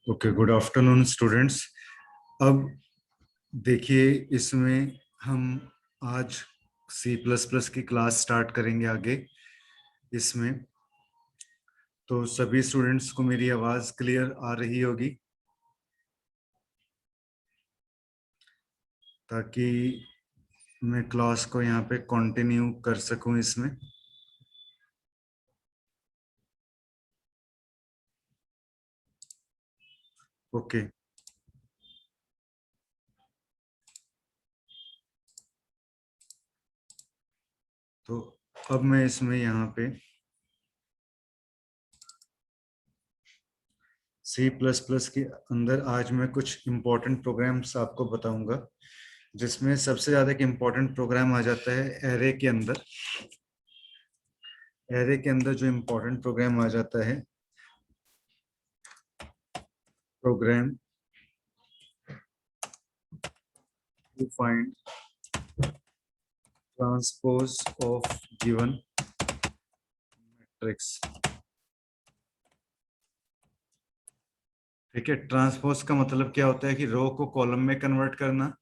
Okay, good afternoon students. अब देखिए, इसमें हम आज सी प्लस प्लस की क्लास स्टार्ट करेंगे आगे इसमें। तो सभी स्टूडेंट्स को मेरी आवाज़ क्लियर आ रही होगी, ताकि मैं क्लास को यहाँ पे कंटिन्यू कर सकूँ इसमें। ओके, तो अब मैं इसमें यहाँ पे सी प्लस प्लस के अंदर आज मैं कुछ इम्पोर्टेंट प्रोग्राम्स आपको बताऊंगा, जिसमें सबसे ज़्यादा एक इम्पोर्टेंट प्रोग्राम आ जाता है एरे के अंदर। एरे के अंदर जो इम्पोर्टेंट प्रोग्राम आ जाता है, program to find transpose of given matrix. ठीक है, ट्रांसपोज का मतलब क्या होता है कि रो को कॉलम में कन्वर्ट करना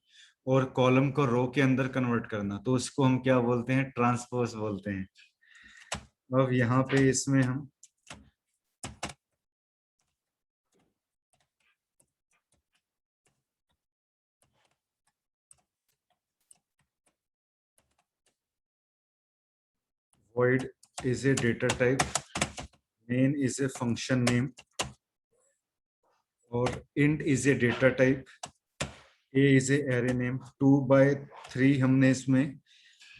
और कॉलम को रो के अंदर कन्वर्ट करना, तो उसको हम क्या बोलते हैं? ट्रांसपोज बोलते हैं। अब यहाँ पे इसमें हम void is a data type, main is a function name और int is a data type, a is a array name। 2/3 हमने इसमें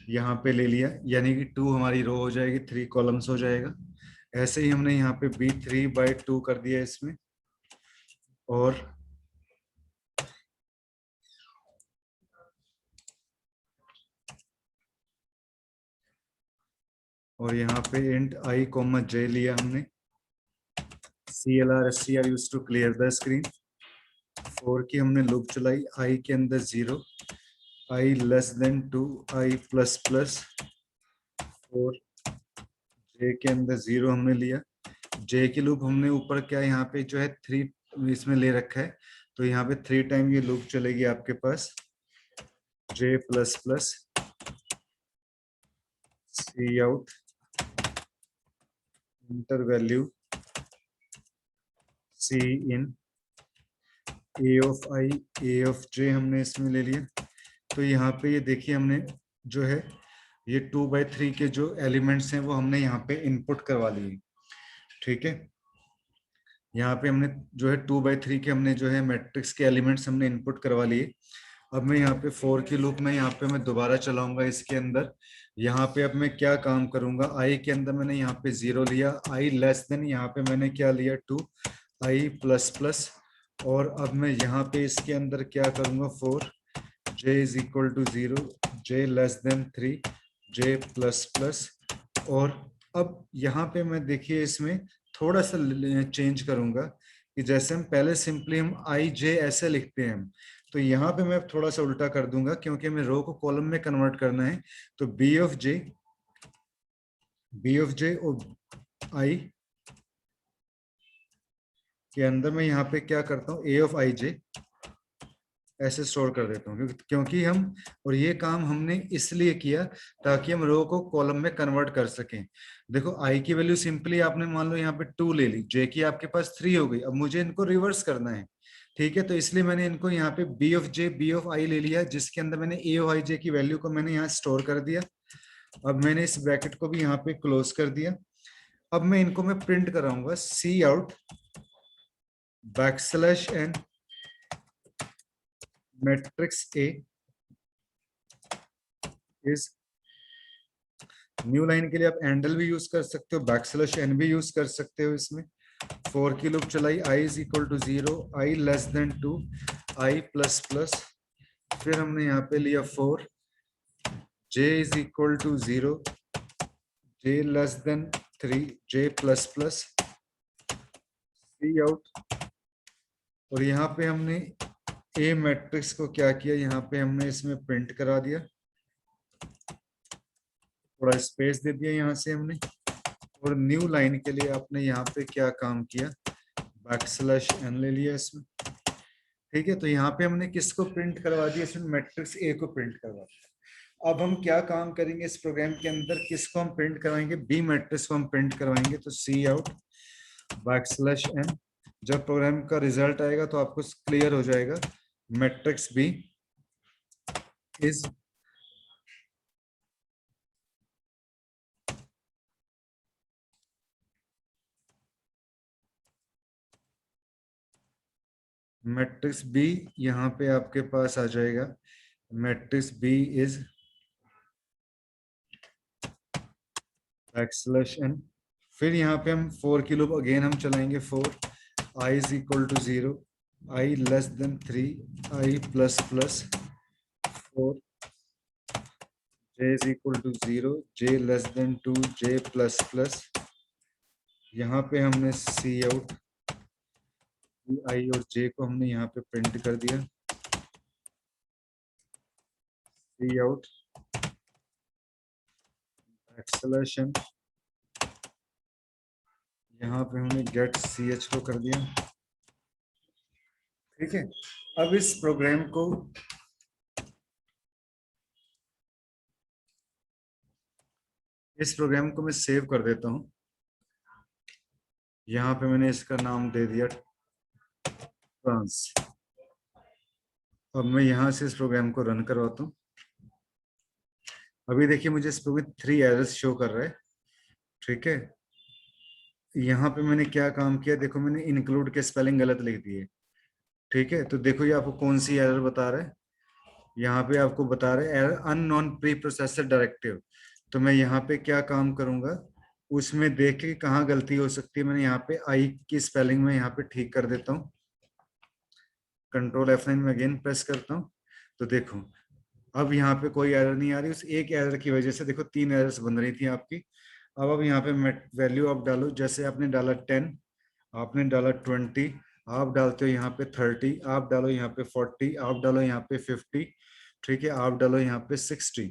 यहाँ पे ले लिया, यानी कि 2 हमारी रो हो जाएगी, 3 कॉलम्स हो जाएगा। ऐसे ही हमने यहाँ पे b 3/2 कर दिया इसमें, और यहाँ पे इंट i, j लिया हमने। CLR use to clear the screen. 4 की हमने लूप चलाई, i के अंदर 0, i less than 2, i plus plus 4, j के अंदर 0 हमने लिया। j की लूप हमने ऊपर क्या यहाँ पे जो है 3 इसमें ले रखा है, तो यहाँ पे 3 टाइम ये लूप चलेगी आपके पास। j plus plus C out enter value C in a of i, a of j हमने इसमें ले लिया। तो यहाँ पे ये देखिए, हमने जो है ये 2/3 के जो एलिमेंट्स हैं वो हमने यहाँ पे इनपुट करवा लिए। ठीक है, यहाँ पे हमने जो है 2/3 के हमने जो है मैट्रिक्स के एलिमेंट्स हमने इनपुट करवा लिए। अब मैं यहाँ पे 4 की लूप में यहाँ पे मैं दोबारा चलाऊंगा इसके अंदर। यहाँ पे अब मैं क्या काम करूंगा, i के अंदर मैंने यहाँ पे 0 लिया, i लेस देन यहाँ पे मैंने क्या लिया 2, i प्लस प्लस, और अब मैं यहाँ पे इसके अंदर क्या करूंगा 4, j is equal to 0, j less than 3, j plus plus. और अब यहाँ पे मैं देखिए इसमें थोड़ा सा चेंज करूंगा कि जैसे हम पहले सिंपली हम i j ऐसे लिखते हैं, तो यहाँ पे मैं थोड़ा सा उल्टा कर दूंगा, क्योंकि हमें रो को कॉलम में कन्वर्ट करना है। तो b ऑफ j और i के अंदर मैं यहाँ पे क्या करता हूँ, a ऑफ i j ऐसे स्टोर कर देता हूँ, क्योंकि हम, और ये काम हमने इसलिए किया ताकि हम रो को कॉलम में कन्वर्ट कर सकें। देखो i की वैल्यू सिंपली आपने मान लो यहाँ पे 2 ले ली, j की आपके पास 3 हो गई, अब मुझे इनको रिवर्स करना है। ठीक है, तो इसलिए मैंने इनको यहाँ पे b ऑफ i ले लिया, जिसके अंदर मैंने a ऑफ i j की वैल्यू को मैंने यहाँ स्टोर कर दिया। अब मैंने इस ब्रैकेट को भी यहाँ पे क्लोज कर दिया। अब मैं इनको मैं प्रिंट कराऊंगा, C out \n matrix a is, new line के लिए आप एंडल भी यूज कर सकते हो, \n भी यूज कर सकते हो इसमें। 4 की लूप चलाई, i is equal to 0, i less than 2, i plus plus, फिर हमने यहाँ पे लिया 4, j is equal to 0, j less than 3, j plus plus, C out. और यहाँ पे हमने ए मैट्रिक्स को क्या किया, यहाँ पे हमने इसमें प्रिंट करा दिया, थोड़ा स्पेस दे दिया यहाँ से हमने। और न्यू लाइन के लिए आपने यहाँ पे क्या काम किया, बैकस्लैश n ले लिया इसमें। ठीक है, तो यहाँ पे हमने किसको प्रिंट करवा दिया, इसमें मैट्रिक्स ए को प्रिंट करवा दिया। अब हम क्या काम करेंगे इस प्रोग्राम के अंदर, किसको हम प्रिंट करवाएंगे, बी मैट्रिक्स को हम प्रिंट करवाएंगे। तो सी आउट बैकस्लैश n, जब प्रोग्राम का रिजल्ट आएगा तो आपको क्लियर हो जाएगा matrix B is matrix B, यहाँ पे आपके पास आ जाएगा matrix B is backslash n। फिर यहाँ पे हम 4 की लूप अगेन हम चलाएंगे, 4 i is equal to 0, i less than 3, i plus plus 4, j is equal to 0, j less than 2, j plus plus. यहाँ पे हमने सी आउट आई और j को हमने यहाँ पे प्रिंट कर दिया, सी आउट एक्सलेशन, यहाँ पे हमने गेट सी एच को कर दिया। ठीक है, अब इस प्रोग्राम को मैं सेव कर देता हूं। यहाँ पे मैंने इसका नाम दे दिया ट्रांस। अब मैं यहाँ से इस प्रोग्राम को रन करवाता हूँ। अभी देखिए मुझे इस प्रोग्राम में 3 एरर्स शो कर रहा है। ठीक है, यहाँ पे मैंने क्या काम किया, देखो मैंने इंक्लूड के स्पेलिंग गलत लिख दिए। ठीक है, तो देखो ये आपको कौन सी एरर बता रहा है, यहाँ पे आपको बता रहा है error unknown pre processor directive. तो मैं यहाँ पे क्या काम करूंगा, उसमें देख के कहाँ गलती हो सकती है, मैंने यहाँ पे आई की स्पेलिंग में यहाँ पे ठीक कर देता हूँ। कंट्रोल F9 में अगेन प्रेस करता हूँ, तो देखो अब यहाँ पे कोई एरर नहीं आ रही। उस एक एरर की वजह से देखो 3 एरर्स बन रही थी आपकी। अब यहाँ पे वैल्यू आप डालो, जैसे आपने डाला 10, आपने डाला 20, आप डालते हो यहाँ पे 30, आप डालो यहाँ पे 40, आप डालो यहाँ पे 50। ठीक है, आप डालो यहाँ पे 60।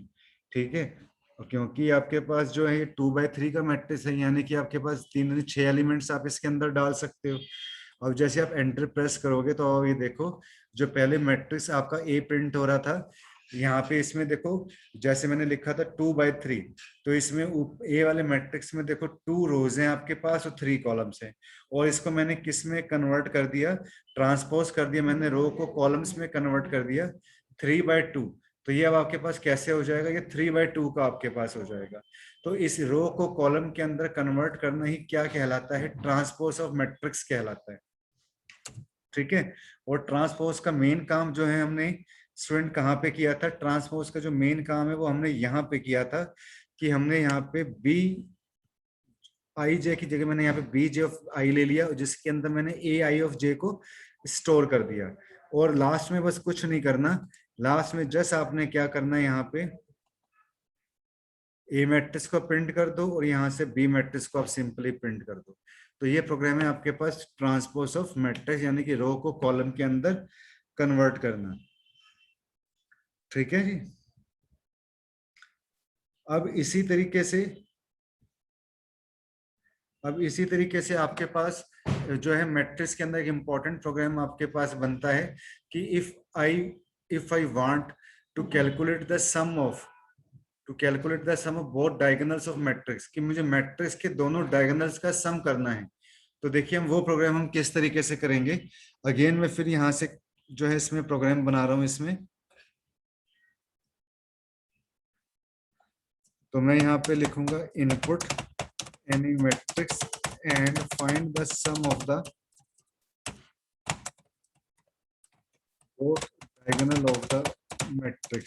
ठीक है, और क्योंकि आपके पास जो है ये 2/3 का मैट्रिक्स है, यानी कि आपके पास 6 एलिमेंट्स आप इसके अंदर डाल सकते हो। अब जैसे आप एंटर प्रेस करोगे तो अब ये देखो जो पहले मैट्रिक्स आपका ए प्रिंट हो रहा था, यहाँ पे इसमें देखो जैसे मैंने लिखा था 2/3, तो इसमें ए वाले मैट्रिक्स में देखो 2 रोज हैं आपके पास और 3 कॉलम्स हैं। और इसको मैंने किस में कन्वर्ट कर दिया, ट्रांसपोज कर दिया, मैंने रो को कॉलम्स में कन्वर्ट कर दिया 3/2। तो ये अब आपके पास कैसे हो जाएगा, ये 3/2 का आपके पास हो जाएगा। तो इस रो को कॉलम के अंदर कन्वर्ट करना ही क्या कहलाता है, ट्रांसपोज ऑफ मैट्रिक्स कहलाता है। ठीक है, और ट्रांसपोज का मेन काम जो है हमने स्टूडेंट कहाँ पे किया था, ट्रांसपोज का जो मेन काम है वो हमने यहाँ पे किया था कि हमने यहाँ पे बी आई जे की जगह मैंने यहाँ पे बी जे ऑफ आई ले लिया, जिसके अंदर मैंने ए आई ऑफ जे को स्टोर कर दिया। और लास्ट में बस कुछ नहीं करना, लास्ट में जस्ट आपने क्या करना है, यहाँ पे ए मैट्रिक्स को प्रिंट कर दो और यहाँ से बी मैट्रिक्स को आप सिंपली प्रिंट कर दो। तो ये प्रोग्राम है आपके पास ट्रांसपोज ऑफ मैट्रिक्स, यानी कि रो को कॉलम के अंदर कन्वर्ट करना। ठीक है जी, अब इसी तरीके से आपके पास जो है मैट्रिक्स के अंदर एक इंपॉर्टेंट प्रोग्राम आपके पास बनता है कि if I want to calculate the sum of both diagonals of matrix, कि मुझे मैट्रिक्स के दोनों डायगोनल्स का सम करना है। तो देखिए हम वो प्रोग्राम हम किस तरीके से करेंगे। अगेन मैं फिर यहाँ से जो है इसमें प्रोग्राम बना रहा हूँ इसमें। तो मैं यहाँ पे लिखूंगा input any matrix and find the sum of the both diagonal of the matrix।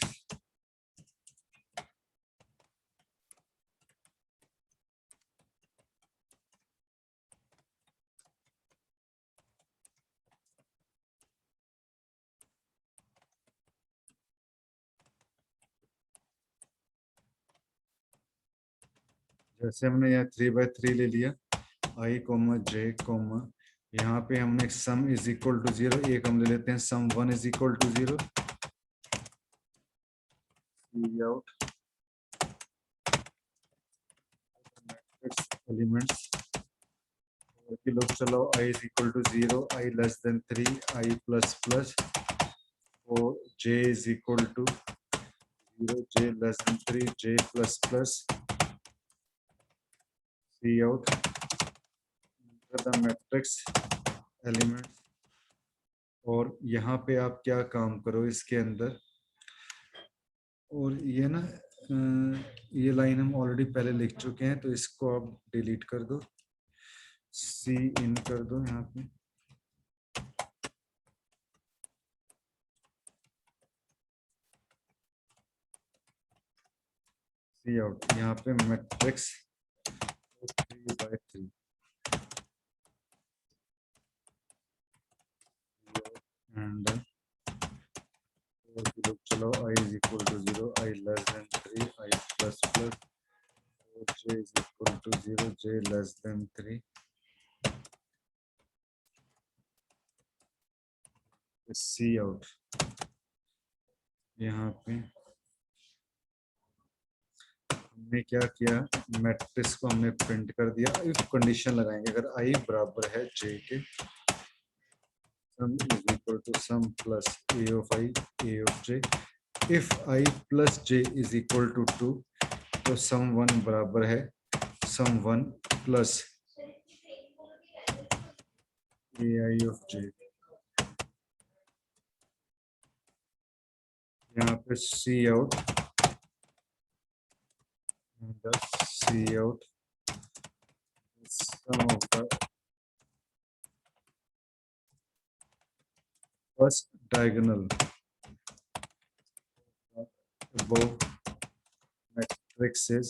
जैसे हमने यहाँ 3/3 ले लिया, आई कोमा जे कोमा, यहाँ पे हमने सम इज इक्वल टू 0, एक हम ले लेते हैं sum 1 is equal to 0, out elements कि लोग चलो i is equal to 0, i less than 3, i plus plus, और j is equal to 0, j less than 3, j plus plus, C out the matrix element. और यहाँ पे आप क्या काम करो इसके अंदर, और ये ना ये लाइन हम ऑलरेडी पहले लिख चुके हैं, तो इसको आप डिलीट कर दो, सी इन कर दो यहाँ पे, सी आउट, यहाँ पे मैट्रिक्स 3/3 एंड चलो i is equal to 0, i less than 3, i plus plus, j is equal to 0, j less than 3, C out. यहाँ पे हमने क्या किया, मैट्रिक्स को हमने प्रिंट कर दिया, इफ कंडीशन लगाएंगे अगर i बराबर है j के, sum is equal to sum plus a of i, a of j, if i plus j is equal to 2, तो sum 1 बराबर है sum 1 plus ai of j। यहाँ पे C out, C out sum of the first diagonal above matrices,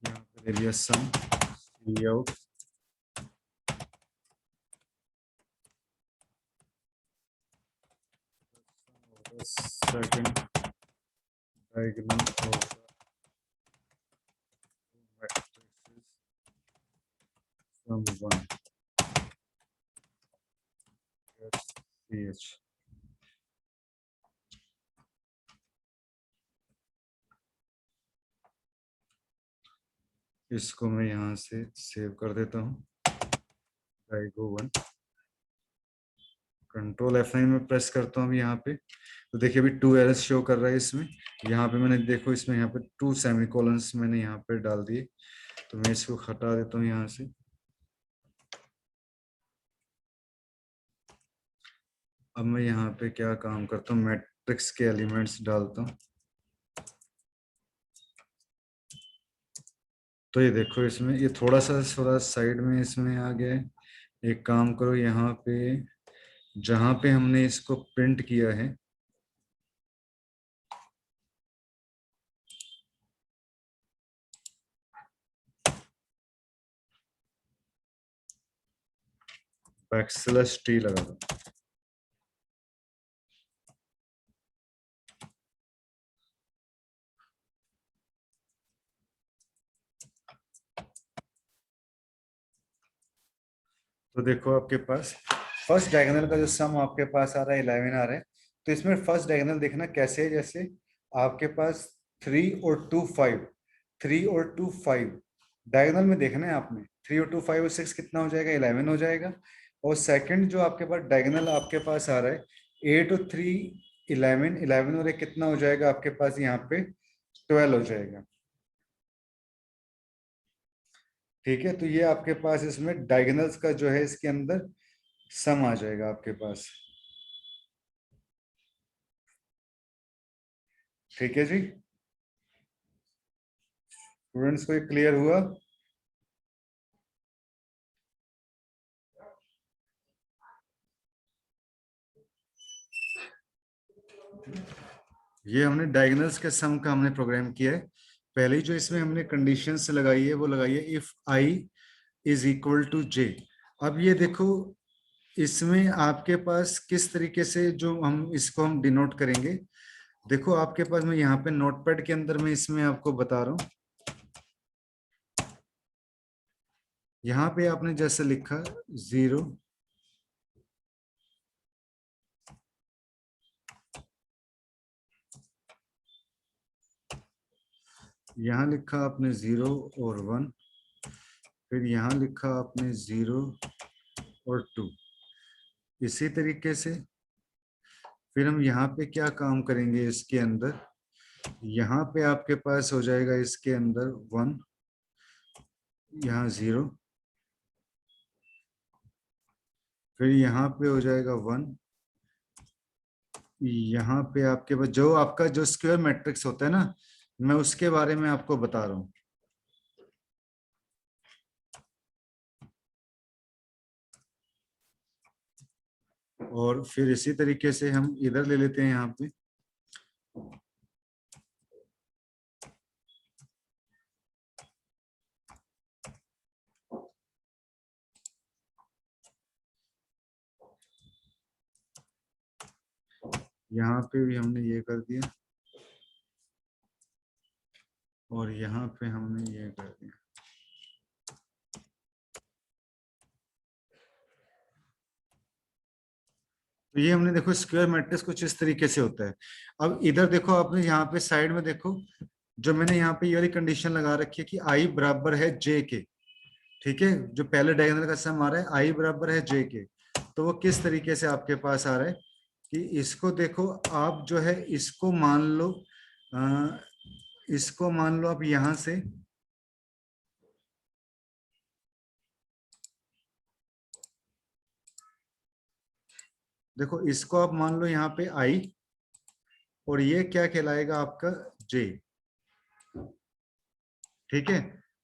यहाँ पे ले लिया sum, C out second diagonal of the matrices from 1 ch। इसको मैं यहाँ से सेव कर देता हूँ, डाइगो 1, कंट्रोल F9 में प्रेस करता हूँ यहाँ पे, तो देखिए अभी 2 एरर्स शो कर रहा है इसमें। यहाँ पे मैंने देखो इसमें यहाँ पे 2 सेमीकोलंस मैंने यहाँ पे डाल दिए, तो मैं इसको हटा देता हूँ यहाँ से। अब मैं यहाँ पे क्या काम करता हूँ, मैट्रिक्स के एलिमेंट्स डालता हूँ, तो ये देखो इसमें ये थोड़ा साइड में इसमें आ गया है। एक काम करो, यहाँ पे जहाँ पे हमने इसको प्रिंट किया है, बैकस्लैश टी लगा दो। तो देखो आपके पास फर्स्ट डायगोनल का जो सम आपके पास आ रहा है 11 आ रहा है, तो इसमें फर्स्ट डायगोनल देखना कैसे है, जैसे आपके पास 3 और 2 5, 3 और 2 5 डायगोनल में देखना है आपने, 3 और 2 5 और 6 कितना हो जाएगा, 11 हो जाएगा। और सेकंड जो आपके पास डायगोनल आपके पास आ रहा है 8 और 3 11, 11 और एक कितना हो जाएगा आपके पास यहाँ पे 12 हो जाएगा। ठीक है, तो ये आपके पास इसमें डायगोनल्स का जो है इसके अंदर सम आ जाएगा आपके पास। ठीक है जी, स्टूडेंट्स को ये क्लियर हुआ? ये हमने डायगोनल्स के सम का हमने प्रोग्राम किया है। पहले जो इसमें हमने कंडीशंस लगाई है वो लगाई है if I is equal to J. अब ये देखो इसमें आपके पास किस तरीके से जो हम इसको हम डिनोट करेंगे, देखो आपके पास मैं यहाँ पे नोटपैड के अंदर में इसमें आपको बता रहा हूँ। यहाँ पे आपने जैसे लिखा 0, यहाँ लिखा आपने 0 और 1, फिर यहाँ लिखा आपने 0 और 2। इसी तरीके से फिर हम यहाँ पे क्या काम करेंगे, इसके अंदर यहाँ पे आपके पास हो जाएगा इसके अंदर 1, यहाँ 0, फिर यहाँ पे हो जाएगा 1, यहाँ पे आपके पास जो आपका जो स्क्वायर मैट्रिक्स होता है ना, मैं उसके बारे में आपको बता रहा हूँ। और फिर इसी तरीके से हम इधर ले लेते हैं यहाँ पे, यहाँ पे भी हमने ये कर दिया और यहाँ पे हमने ये कर दिया। तो ये हमने देखो स्क्वायर मैट्रिक्स कुछ इस तरीके से होता है। अब इधर देखो आपने यहाँ पे साइड में देखो, जो मैंने यहाँ पे ये वाली कंडीशन लगा रखी है कि आई बराबर है जे के, ठीक है, जो पहले डायगोनल का सम आ रहा है आई बराबर है जे के। तो वो किस तरीके से आपके पास आ रहा है कि इसको देखो आप जो है इसको मान लो, इसको मान लो आप यहां से, देखो इसको आप मान लो यहाँ पे आई और ये क्या कहलाएगा आपका जे, ठीक है।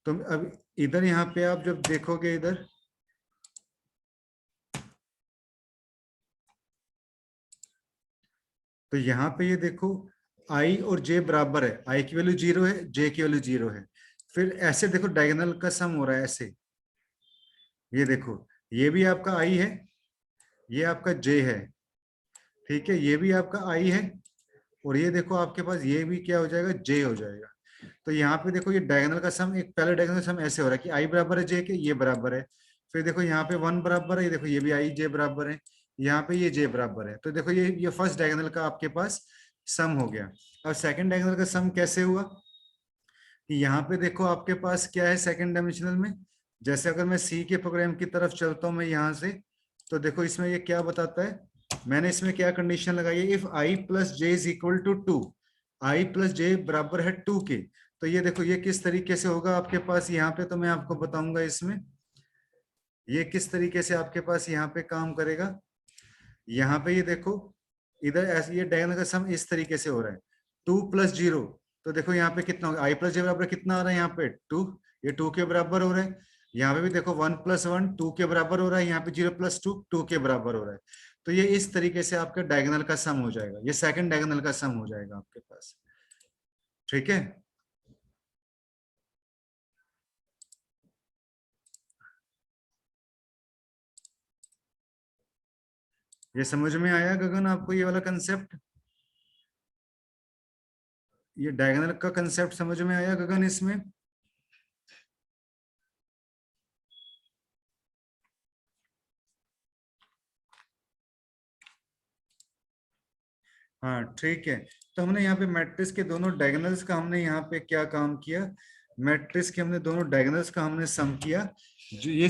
तो अब इधर यहाँ पे आप जब देखोगे इधर, तो यहाँ पे ये देखो आई और जे बराबर है, आई की वैल्यू 0 है, जे की वैल्यू 0 है। फिर ऐसे देखो डायगोनल का सम हो रहा है ऐसे, ये देखो ये भी आपका आई है, ये आपका जे है, ठीक है, ये भी आपका आई है और ये देखो आपके पास ये भी क्या हो जाएगा, जे हो जाएगा। तो यहाँ पे देखो ये डायगोनल का सम, एक पहले डायगोनल सम ऐसे हो रहा है कि आई बराबर है जे के, ये बराबर है। फिर देखो यहाँ पे 1 बराबर है, ये देखो ये भी आई जे बराबर है, यहाँ पे ये जे बराबर है। तो देखो ये फर्स्ट डायगोनल का आपके पास सम हो गया। और सेकंड डायगोनल का सम कैसे हुआ कि यहाँ पे देखो आपके पास क्या है सेकंड डायमेंशनल में, जैसे अगर मैं सी के प्रोग्राम की तरफ चलता हूँ मैं यहाँ से, तो देखो इसमें ये क्या बताता है, मैंने इसमें क्या कंडीशन लगाई है, if I plus J is equal to 2, I plus J बराबर है 2 के। तो ये देखो ये किस तरीके से होगा आपके पास यहाँ पे, तो मैं आपको बताऊंगा इसमें ये किस तरीके से आपके पास यहाँ पे काम करेगा। यहाँ पे ये देखो इधर ऐसे ये डायगोनल का सम इस तरीके से हो रहा है 2 प्लस 0, तो देखो यहाँ पे कितना होगा, आई प्लस जे बराबर कितना आ रहा है यहाँ पे 2, ये 2 के बराबर हो रहा है। यहाँ पे भी देखो 1 प्लस 1 2 के बराबर हो रहा है, यहाँ पे 0 प्लस 2 2 के बराबर हो रहा है। तो ये इस तरीके से आपका डायगोनल का सम हो जाएगा, ये सेकंड डायगोनल का सम हो जाएगा आपके पास, ठीक है। ये समझ में आया गगन आपको ये वाला कंसेप्ट, ये डायगोनल का कंसेप्ट समझ में आया गगन इसमें। हाँ ठीक है। तो हमने यहाँ पे मैट्रिक्स के दोनों डायगोनल्स का हमने यहाँ पे क्या काम किया, मैट्रिक्स के हमने दोनों डायगोनल्स का हमने सम किया। जो ये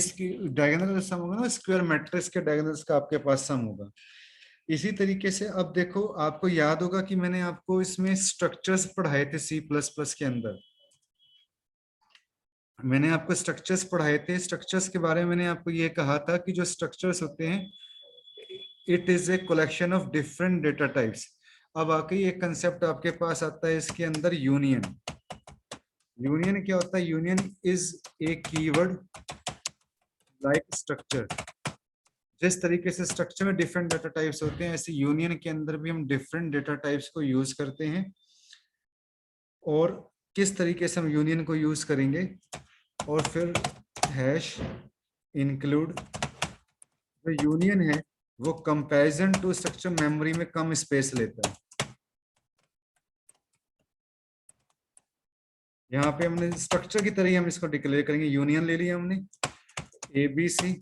डायगोनल का सम होगा ना, स्क्वायर मैट्रिक्स के डायगोनल्स का आपके पास सम होगा। इसी तरीके से अब देखो आपको याद होगा कि मैंने आपको इसमें स्ट्रक्चर्स पढ़ाए थे सी प्लस प्लस के अंदर, मैंने आपको स्ट्रक्चर्स पढ़ाए थे। स्ट्रक्चर्स के बारे में मैंने आपको ये कहा था कि जो स्ट्रक्चर्स होते हैं it is a collection of different data types. अब आके एक कंसेप्ट आपके पास आता है इसके अंदर, यूनियन। यूनियन क्या होता है, union is a keyword like structure. जिस तरीके से स्ट्रक्चर में डिफरेंट डेटा टाइप्स होते हैं, ऐसे यूनियन के अंदर भी हम डिफरेंट डेटा टाइप्स को यूज करते हैं। और किस तरीके से हम यूनियन को यूज करेंगे, और फिर हैश इंक्लूड, जो यूनियन है वो कंपैरिजन टू स्ट्रक्चर मेमोरी में कम स्पेस लेता है। यहाँ पे हमने स्ट्रक्चर की तरह ही हम इसको डिक्लेयर करेंगे, यूनियन ले लिया हमने ए बी सी।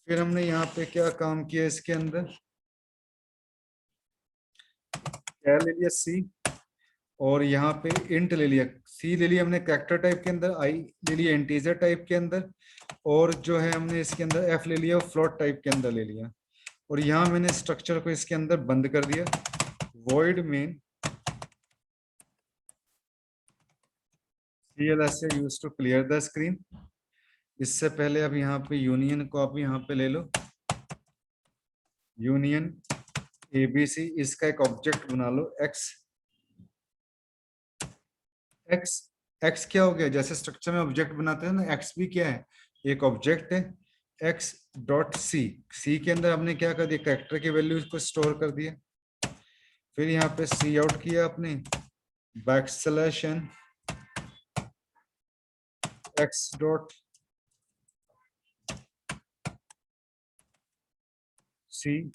फिर हमने यहाँ पे क्या काम किया इसके अंदर, क्या ले लिया सी, और यहाँ पे इंट ले लिया, सी ले लिया हमने कैरेक्टर टाइप के अंदर, आई ले लिया इंटीजर टाइप के अंदर, और जो है हमने इसके अंदर एफ ले लिया फ्लोट टाइप के अंदर ले लिया। और यहाँ मैंने स्ट्रक्चर को इसके अंदर बंद कर दिया, void main cls से use to clear the screen. इससे पहले अब यहाँ पे यूनियन को आप यहाँ पे ले लो, यूनियन एबीसी, इसका एक ऑब्जेक्ट बना लो एक्स। एक्स एक्स क्या हो गया, जैसे स्ट्रक्चर में ऑब्जेक्ट बनाते हैं ना, एक्स भी क्या है, एक ऑब्जेक्ट है। एक्स डॉट सी, सी के अंदर हमने क्या कर दिया, कैरेक्टर की वैल्यू को स्टोर कर दिया। फिर यहाँ पे सी आउट किया आपने, backslash N X dot C,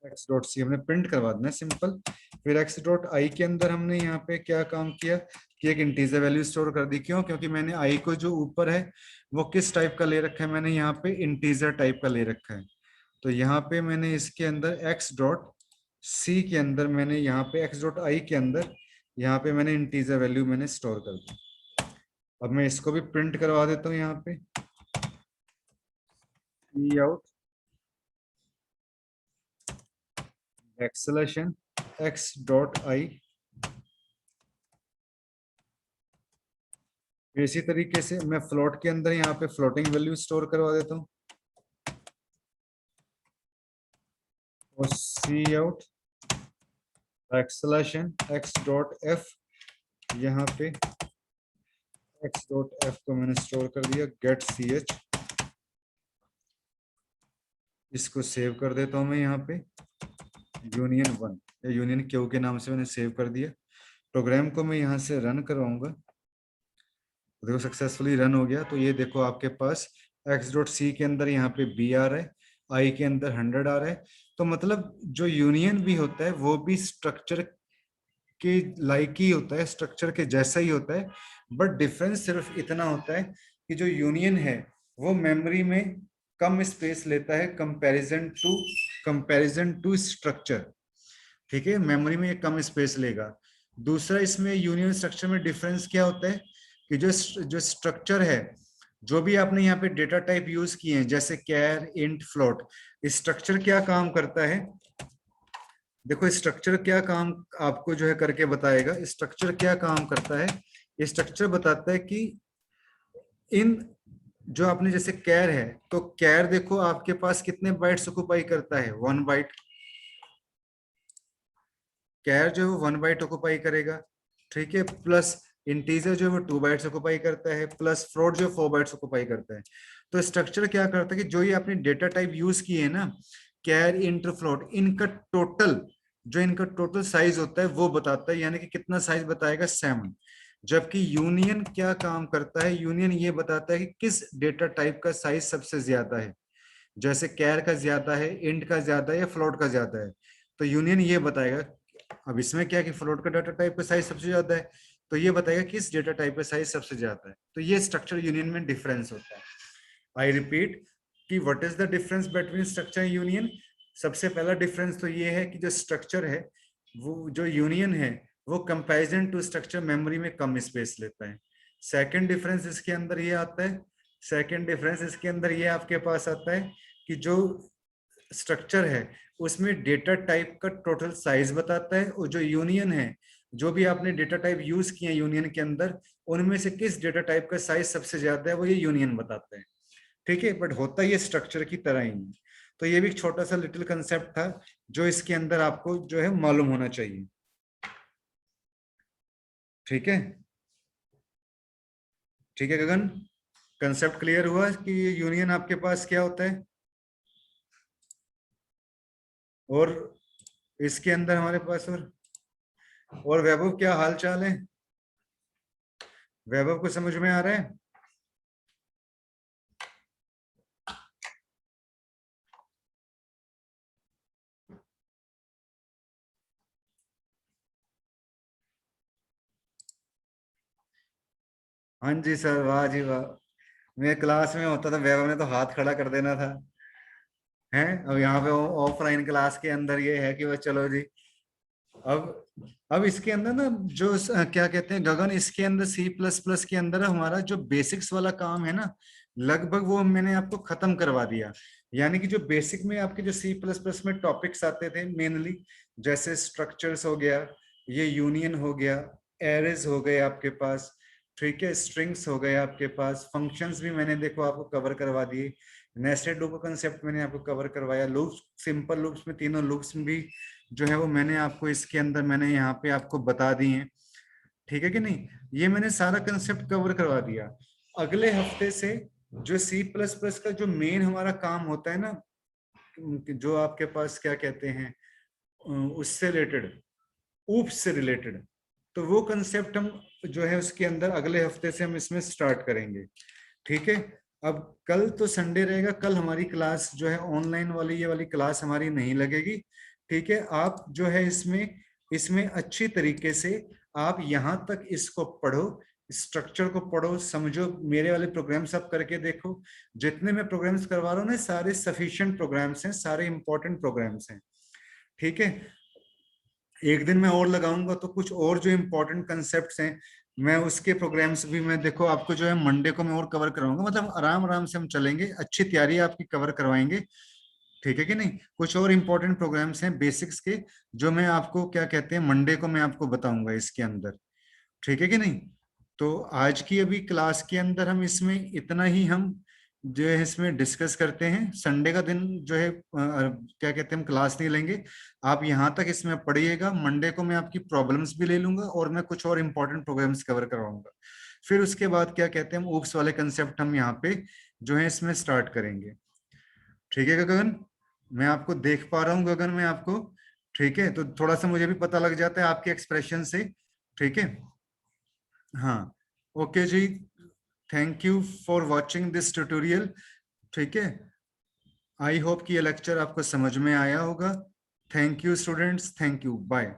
X dot C हमने प्रिंट करवा देना सिंपल। फिर एक्स डॉट आई के अंदर हमने यहाँ पे क्या काम किया कि एक इंटीजर वैल्यू स्टोर कर दी। क्यों? क्योंकि मैंने आई को जो ऊपर है वो किस टाइप का ले रखा है, मैंने यहाँ पे इंटीजर टाइप का ले रखा है। तो यहाँ पे मैंने इसके अंदर एक्स डॉट सी के अंदर मैंने यहाँ पे एक्स डॉट आई के अंदर यहाँ पे मैंने इंटीजर वैल्यू मैंने स्टोर कर दी। अब मैं इसको भी प्रिंट करवा देता हूँ यहाँ पे, E out acceleration X dot I. इसी तरीके से मैं फ्लोट के अंदर यहाँ पे फ्लोटिंग वैल्यू स्टोर करवा देता हूँ, और C out acceleration X dot F, यहाँ पे एक्स डॉट एफ को मैंने स्टोर कर दिया, गेट सी एच। इसको सेव कर देता हूँ मैं यहाँ पे यूनियन वन या यूनियन क्यू के नाम से मैंने सेव कर दिया। प्रोग्राम को मैं यहाँ से रन करवाऊंगा, देखो सक्सेसफुली रन हो गया। तो ये देखो आपके पास एक्स डॉट सी के अंदर यहाँ पे बी आ रहा है, आई के अंदर 100 आ रहा है। तो मतलब जो यूनियन भी होता है वो भी स्ट्रक्चर के लाइक ही होता है, स्ट्रक्चर के जैसा ही होता है। बट डिफरेंस सिर्फ इतना होता है कि जो यूनियन है वो मेमोरी में कम स्पेस लेता है कंपैरिजन टू स्ट्रक्चर। ठीक है, मेमोरी में ये कम स्पेस लेगा। दूसरा इसमें यूनियन स्ट्रक्चर में डिफरेंस क्या होता है कि जो स्ट्रक्चर है, जो भी आपने यहाँ पे डेटा टाइप यूज किए हैं जैसे कैर इंट फ्लोट, स्ट्रक्चर क्या काम करता है, देखो स्ट्रक्चर क्या काम आपको जो है करके बताएगा। स्ट्रक्चर क्या काम करता है, स्ट्रक्चर बताता है कि इन जो आपने जैसे कैर है, तो कैर देखो आपके पास कितने बाइट्स ऑक्युपाई करता है, 1 बाइट। कैर जो है 1 बाइट ऑक्युपाई करेगा, ठीक है, प्लस इंटीजर जो है वो 2 बाइट्स ऑक्युपाई करता है, प्लस फ्लोट जो 4 बाइट्स ऑक्युपाई करता है। तो स्ट्रक्चर क्या करता है कि जो ये आपने डेटा टाइप यूज किए है ना, कैर इंट फ्लोट, इनका टोटल साइज होता है वो बताता है, यानी कि कितना साइज बताएगा 7। जबकि यूनियन क्या काम करता है, यूनियन ये बताता है कि किस डेटा टाइप का साइज सबसे ज्यादा है, जैसे कैर का ज्यादा है, इंट का ज्यादा है या फ्लोट का ज्यादा है। तो यूनियन ये बताएगा। अब इसमें क्या कि फ्लोट का डाटा टाइप का साइज सबसे ज्यादा है, तो ये बताएगा किस डेटा टाइप का साइज सबसे ज्यादा है। तो ये स्ट्रक्चर यूनियन में डिफरेंस होता है। आई रिपीट कि what is the difference between structure and union. सबसे पहला डिफरेंस तो ये है कि जो स्ट्रक्चर है, वो जो यूनियन है वो कंपैरिजन टू स्ट्रक्चर मेमोरी में कम स्पेस लेता है। सेकंड डिफरेंस इसके अंदर ये आता है, सेकंड डिफरेंस इसके अंदर ये आपके पास आता है कि जो स्ट्रक्चर है उसमें डेटा टाइप का टोटल साइज बताता है, और जो यूनियन है, जो भी आपने डेटा टाइप यूज किए हैं यूनियन के अंदर, उनमें से किस डेटा टाइप का साइज सबसे ज्यादा है वो ये यूनियन बताता है। ठीक है, बट होता ये स्ट्रक्चर की तरह ही है। तो ये भी एक छोटा सा लिटिल कंसेप्ट था जो इसके अंदर आपको जो है मालूम होना चाहिए। ठीक है, ठीक है गगन, कंसेप्ट क्लियर हुआ कि यूनियन आपके पास क्या होता है। और इसके अंदर हमारे पास और वैभव क्या हाल चाल है, वैभव को समझ में आ रहा है? हाँ जी सर, वाह जी वाह। मैं क्लास में होता था वैभव ने तो हाथ खड़ा कर देना था। हैं, अब यहाँ पे ऑफलाइन क्लास के अंदर ये है कि बस चलो जी अब इसके अंदर ना जो क्या कहते हैं गगन, इसके अंदर सी प्लस प्लस के अंदर हमारा जो बेसिक्स वाला काम है ना, लगभग वो मैंने आपको खत्म करवा दिया। यानी कि जो बेसिक में आपके जो सी प्लस प्लस में टॉपिक्स आते थे मेनली, जैसे स्ट्रक्चर्स हो गया, ये यूनियन हो गया, एरेज हो गए आपके पास, ठीक है, स्ट्रिंग्स हो गए आपके पास, फंक्शंस भी मैंने देखो आपको कवर करवा दिए, नेस्टेड लूप का कंसेप्ट मैंने आपको कवर करवाया, लूप्स, सिंपल लूप्स में तीनों लूप्स में भी जो है वो मैंने आपको इसके अंदर मैंने यहाँ पे आपको बता दी है, ठीक है कि नहीं। ये मैंने सारा कंसेप्ट कवर करवा दिया। अगले हफ्ते से जो सी प्लस प्लस का जो मेन हमारा काम होता है ना, जो आपके पास क्या कहते हैं उससे रिलेटेड, ऊप्स से रिलेटेड, तो वो कंसेप्ट हम जो है उसके अंदर अगले हफ्ते से हम इसमें स्टार्ट करेंगे, ठीक है। अब कल तो संडे रहेगा, कल हमारी क्लास जो है ऑनलाइन वाली, ये वाली क्लास हमारी नहीं लगेगी, ठीक है। आप जो है इसमें इसमें अच्छी तरीके से आप यहां तक इसको पढ़ो, स्ट्रक्चर को पढ़ो, समझो, मेरे वाले प्रोग्राम्स आप करके देखो, जितने मैं प्रोग्राम्स करवा रहा हूँ ना सारे सफिशिएंट प्रोग्राम्स हैं, सारे इंपॉर्टेंट प्रोग्राम्स हैं, ठीक है। एक दिन मैं और लगाऊंगा तो कुछ और जो इम्पोर्टेंट कंसेप्ट्स हैं मैं उसके प्रोग्राम्स भी मैं देखो आपको जो है मंडे को मैं और कवर कराऊंगा, मतलब आराम आराम से हम चलेंगे, अच्छी तैयारी आपकी कवर करवाएंगे, ठीक है कि नहीं। कुछ और इम्पोर्टेंट प्रोग्राम्स हैं बेसिक्स के, जो मैं आपको क्या कहते हैं मंडे को मैं आपको बताऊंगा इसके अंदर, ठीक है कि नहीं। तो आज की अभी क्लास के अंदर हम इसमें इतना ही हम जो है इसमें डिस्कस करते हैं। संडे का दिन जो है क्या कहते हैं हम क्लास नहीं लेंगे, आप यहाँ तक इसमें पढ़िएगा, मंडे को मैं आपकी प्रॉब्लम्स भी ले लूंगा और मैं कुछ और इम्पोर्टेंट प्रोग्राम्स कवर करवाऊंगा। फिर उसके बाद क्या कहते हैं हम ऊप्स वाले कंसेप्ट हम यहाँ पे जो है इसमें स्टार्ट करेंगे, ठीक है गगन। मैं आपको देख पा रहा हूँ गगन, मैं आपको, ठीक है, तो थोड़ा सा मुझे भी पता लग जाता है आपके एक्सप्रेशन से, ठीक है। हाँ, ओके जी, thank you for watching this tutorial, ठीक है। आई होप कि ये लेक्चर आपको समझ में आया होगा। Thank you students, thank you, bye.